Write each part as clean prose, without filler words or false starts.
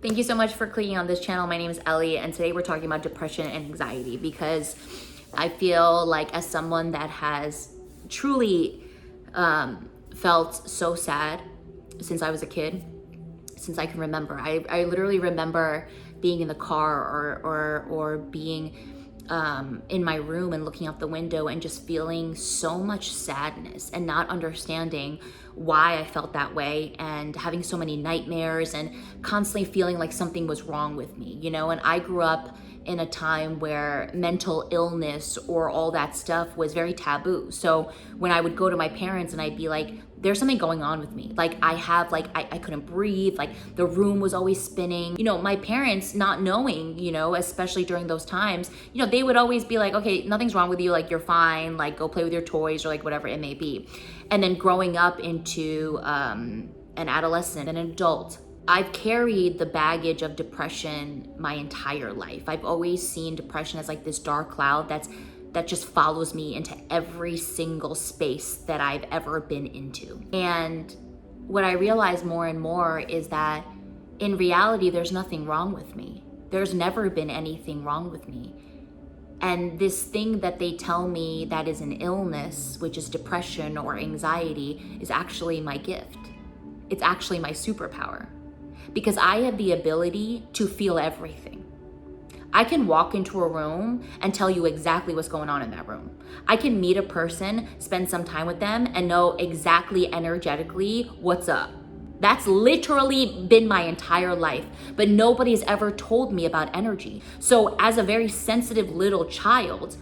Thank you so much for clicking on this channel. My name is Ellie, and today we're talking about depression and anxiety because I feel like, as someone that has truly felt so sad since I was a kid, since I can remember. I literally remember being in the car or being in my room and looking out the window and just feeling so much sadness and not understanding why I felt that way, and having so many nightmares and constantly feeling like something was wrong with me, you know? And I grew up in a time where mental illness or all that stuff was very taboo. So when I would go to my parents and I'd be like, there's something going on with me. Like I couldn't breathe, like the room was always spinning. You know, my parents not knowing, you know, especially during those times, you know, they would always be like, okay, nothing's wrong with you. Like, you're fine. Like, go play with your toys or like whatever it may be. And then growing up into an adolescent, an adult, I've carried the baggage of depression my entire life. I've always seen depression as like this dark cloud that just follows me into every single space that I've ever been into. And what I realize more and more is that in reality, there's nothing wrong with me. There's never been anything wrong with me. And this thing that they tell me that is an illness, which is depression or anxiety, is actually my gift. It's actually my superpower. Because I have the ability to feel everything. I can walk into a room and tell you exactly what's going on in that room. I can meet a person, spend some time with them, and know exactly energetically what's up. That's literally been my entire life, but nobody's ever told me about energy. So as a very sensitive little child,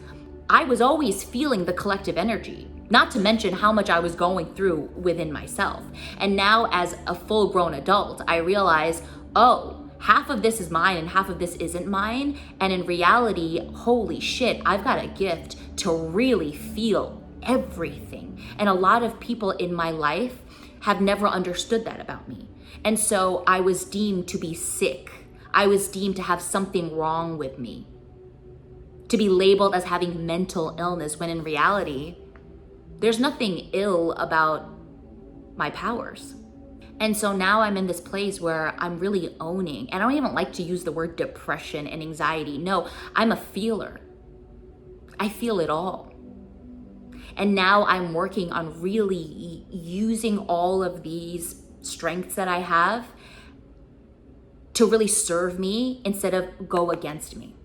I was always feeling the collective energy, not to mention how much I was going through within myself. And now as a full-grown adult, I realize, oh, half of this is mine and half of this isn't mine. And in reality, holy shit, I've got a gift to really feel everything. And a lot of people in my life have never understood that about me. And so I was deemed to be sick. I was deemed to have something wrong with me, to be labeled as having mental illness, when in reality, there's nothing ill about my powers. And so now I'm in this place where I'm really owning, and I don't even like to use the word depression and anxiety. No, I'm a feeler. I feel it all. And now I'm working on really using all of these strengths that I have to really serve me instead of go against me.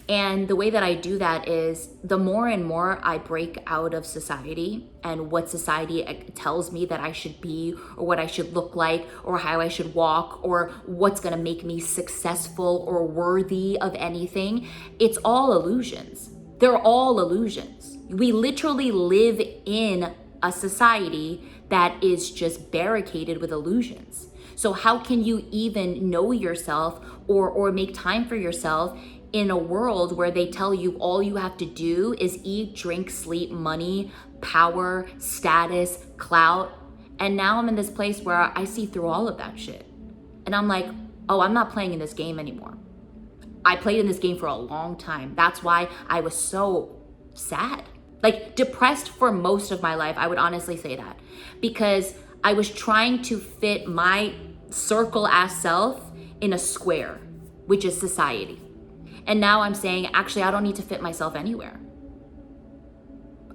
And the way that I do that is, the more and more I break out of society and what society tells me that I should be, or what I should look like, or how I should walk, or what's gonna make me successful or worthy of anything, it's all illusions. They're all illusions. We literally live in a society that is just barricaded with illusions. So how can you even know yourself or make time for yourself in a world where they tell you all you have to do is eat, drink, sleep, money, power, status, clout? And now I'm in this place where I see through all of that shit. And I'm like, oh, I'm not playing in this game anymore. I played in this game for a long time. That's why I was so sad. Like, depressed for most of my life, I would honestly say that. Because I was trying to fit my circle-ass self in a square, which is society. And now I'm saying, actually, I don't need to fit myself anywhere.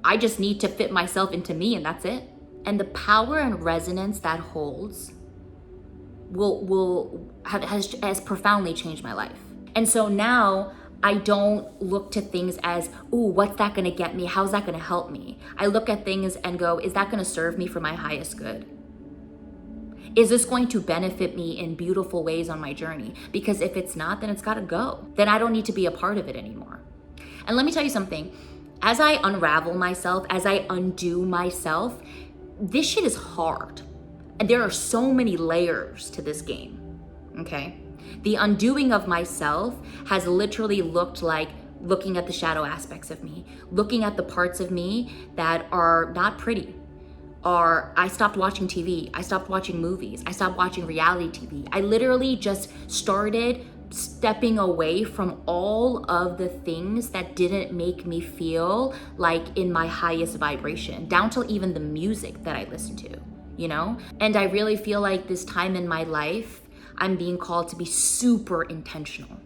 I just need to fit myself into me, and that's it. And the power and resonance that holds has profoundly changed my life. And so now I don't look to things as, ooh, what's that gonna get me? How's that gonna help me? I look at things and go, is that gonna serve me for my highest good? Is this going to benefit me in beautiful ways on my journey? Because if it's not, then it's gotta go. Then I don't need to be a part of it anymore. And let me tell you something, as I unravel myself, as I undo myself, this shit is hard. And there are so many layers to this game, okay? The undoing of myself has literally looked like looking at the shadow aspects of me, looking at the parts of me that are not pretty. Or I stopped watching TV, I stopped watching movies, I stopped watching reality TV. I literally just started stepping away from all of the things that didn't make me feel like in my highest vibration, down to even the music that I listened to, you know? And I really feel like this time in my life, I'm being called to be super intentional.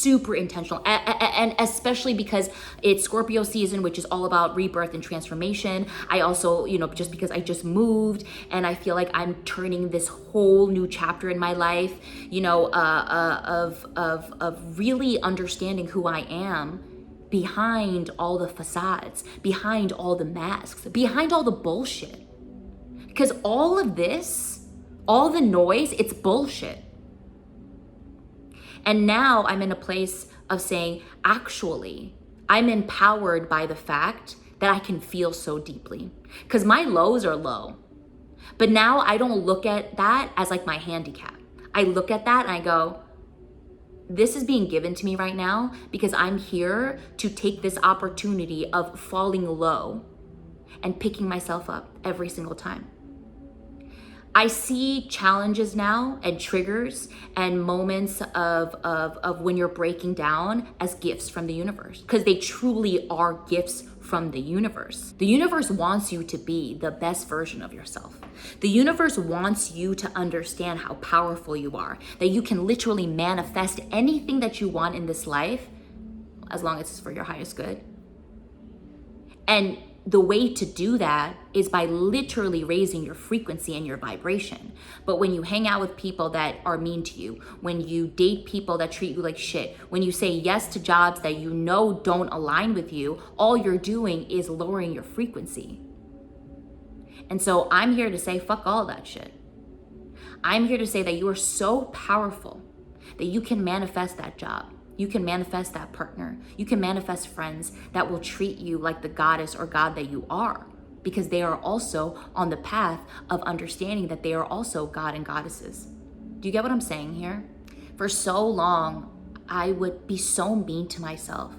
And especially because it's Scorpio season, which is all about rebirth and transformation. I also, just because I just moved and I feel like I'm turning this whole new chapter in my life, of really understanding who I am behind all the facades, behind all the masks, behind all the bullshit. Because all of this, all the noise, it's bullshit. And now I'm in a place of saying, actually, I'm empowered by the fact that I can feel so deeply. Because my lows are low. But now I don't look at that as like my handicap. I look at that and I go, this is being given to me right now because I'm here to take this opportunity of falling low and picking myself up every single time. I see challenges now and triggers and moments of when you're breaking down as gifts from the universe, because they truly are gifts from the universe. The universe wants you to be the best version of yourself. The universe wants you to understand how powerful you are, that you can literally manifest anything that you want in this life, as long as it's for your highest good. And the way to do that is by literally raising your frequency and your vibration. But when you hang out with people that are mean to you, when you date people that treat you like shit, when you say yes to jobs that you know don't align with you, all you're doing is lowering your frequency. And so I'm here to say, fuck all that shit. I'm here to say that you are so powerful that you can manifest that job. You can manifest that partner. You can manifest friends that will treat you like the goddess or god that you are, because they are also on the path of understanding that they are also god and goddesses. Do you get what I'm saying here? For so long, I would be so mean to myself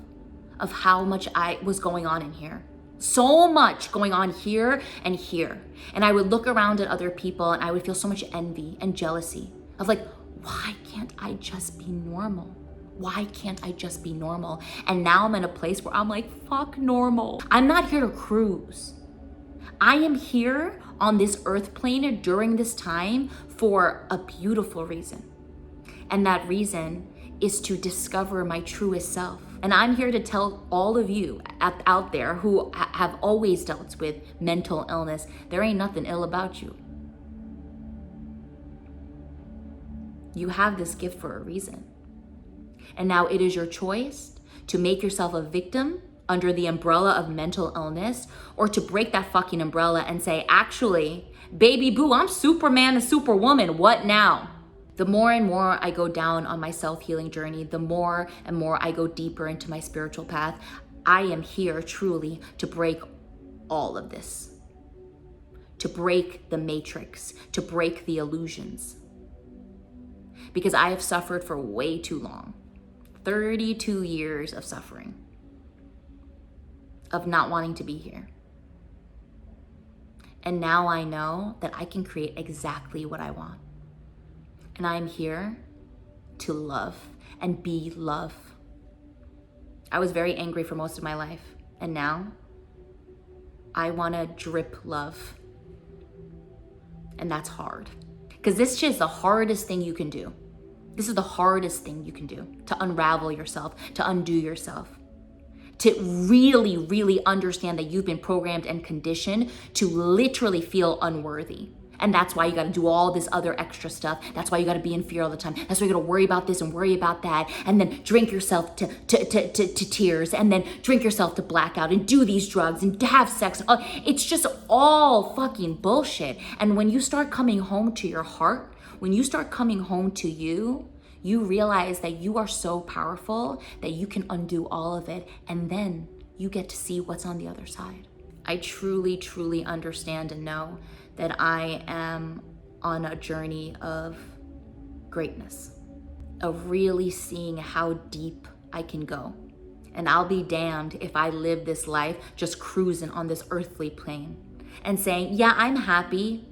of how much I was going on in here. So much going on here and here. And I would look around at other people and I would feel so much envy and jealousy of like, why can't I just be normal? Why can't I just be normal? And now I'm in a place where I'm like, fuck normal. I'm not here to cruise. I am here on this earth plane during this time for a beautiful reason. And that reason is to discover my truest self. And I'm here to tell all of you out there who have always dealt with mental illness, there ain't nothing ill about you. You have this gift for a reason. And now it is your choice to make yourself a victim under the umbrella of mental illness, or to break that fucking umbrella and say, actually, baby boo, I'm Superman and Superwoman. What now? The more and more I go down on my self-healing journey, the more and more I go deeper into my spiritual path, I am here truly to break all of this, to break the matrix, to break the illusions. Because I have suffered for way too long. 32 years of suffering, of not wanting to be here. And now I know that I can create exactly what I want. And I'm here to love and be love. I was very angry for most of my life. And now I want to drip love. And that's hard. Because this shit is the hardest thing you can do. This is the hardest thing you can do, to unravel yourself, to undo yourself, to really, really understand that you've been programmed and conditioned to literally feel unworthy. And that's why you got to do all this other extra stuff. That's why you got to be in fear all the time. That's why you got to worry about this and worry about that, and then drink yourself to tears, and then drink yourself to blackout, and do these drugs and have sex. It's just all fucking bullshit. And when you start coming home to your heart, when you start coming home to you, you realize that you are so powerful that you can undo all of it, and then you get to see what's on the other side. I truly, truly understand and know that I am on a journey of greatness, of really seeing how deep I can go. And I'll be damned if I live this life just cruising on this earthly plane and saying, yeah, I'm happy.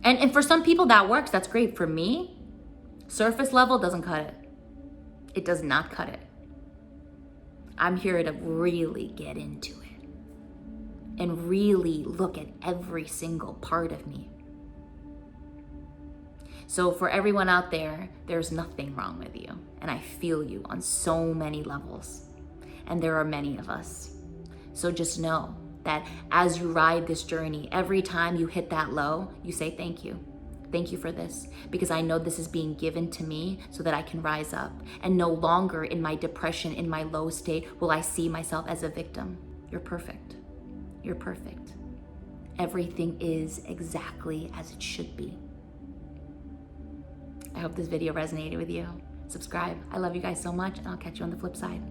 And for some people that works, that's great. For me, surface level doesn't cut it. It does not cut it. I'm here to really get into it and really look at every single part of me. So for everyone out there, there's nothing wrong with you. And I feel you on so many levels. And there are many of us. So just know that as you ride this journey, every time you hit that low, you say thank you. Thank you for this, because I know this is being given to me so that I can rise up. And no longer in my depression, in my low state, will I see myself as a victim. You're perfect. You're perfect. Everything is exactly as it should be. I hope this video resonated with you. Subscribe. I love you guys so much, and I'll catch you on the flip side.